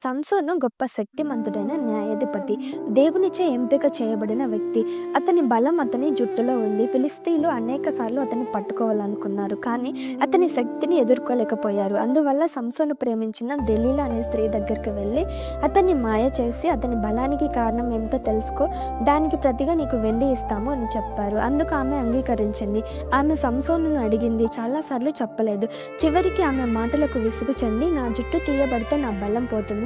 సంసోను గొప్ప శక్తిమంతుడైన న్యాయాధిపతి. దేవునిచే ఎంపిక చేయబడిన వ్యక్తి. అతని బలం అతని జుట్టులో ఉంది. ఫిలిష్తీయులు అనేకసార్లు అతన్ని పట్టుకోవాలనుకున్నారు. కానీ అతని శక్తిని ఎదుర్కోలేకపోయారు. అందువల్ల సంసోను ప్రేమించిన దెలీలా అనే స్త్రీ దగ్గరికి వెళ్ళి అతన్ని మాయ చేసి అతని బలానికి కారణం ఏమిటో తెలుసుకో, దానికి ప్రతిగా నీకు వెండి ఇస్తాము అని చెప్పారు. అందుకు ఆమె అంగీకరించింది. ఆమె సంసోనును అడిగింది, చాలాసార్లు చెప్పలేదు. చివరికి ఆమె మాటలకు విసుగు చెంది, నా జుట్టు తీయబడితే నా బలం పోతుంది,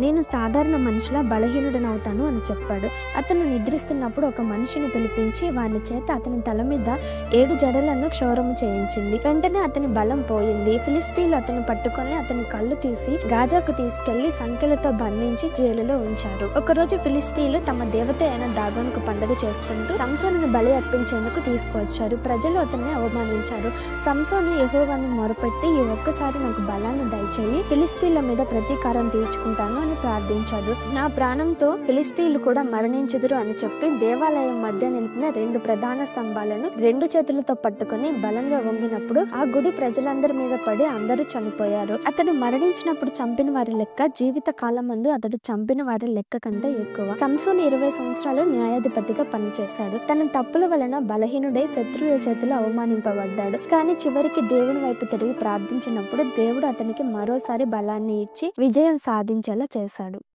నేను సాధారణ మనిషిలా బలహీనుడనవుతాను అని చెప్పాడు. అతను నిద్రిస్తున్నప్పుడు ఒక మనిషిని పిలిపించి వాని చేత అతని తల మీద 7 జడలను క్షౌరము చేయించింది. వెంటనే అతని బలం పోయింది. ఫిలిష్తీయులు అతను పట్టుకొని అతని కళ్ళు తీసి గాజాకు తీసుకెళ్లి సంకెలతో బంధించి జైలులో ఉంచారు. ఒకరోజు ఫిలిష్తీయులు తమ దేవత అయిన దాగోనుకు పండుగ చేసుకుంటూ సంసోనును బలి అర్పించేందుకు తీసుకువచ్చారు. ప్రజలు అతన్ని అవమానించారు. సంసోను యెహోవాను మొరపెట్టి, ఈ ఒక్కసారి నాకు బలాన్ని దయచేయి, ఫిలిష్తీయుల మీద ప్రతీకారం తీర్చుకుంటాను అని ప్రార్థించాడు. నా ప్రాణంతో ఫిలిష్తీయులు కూడా మరణించుదురు అని చెప్పి దేవాలయం మధ్య నిలిపిన 2 ప్రధాన స్తంభాలను 2 చేతులతో పట్టుకుని బలంగా వంగినప్పుడు ఆ గుడి ప్రజలందరి మీద పడి అందరూ చనిపోయారు. అతడు మరణించినప్పుడు చంపిన వారి లెక్క జీవిత కాలం ముందు అతడు చంపిన వారి లెక్క కంటే ఎక్కువ. సంసోను 20 సంవత్సరాలు న్యాయాధిపతిగా పనిచేశాడు. తన తప్పుల వలన బలహీనుడై శత్రువుల చేతిలో అవమానింపబడ్డాడు. కానీ చివరికి దేవుని వైపు తిరిగి ప్రార్థించినప్పుడు దేవుడు అతనికి మరోసారి బలాన్ని ఇచ్చి విజయం సాధించేలా చేశాడు.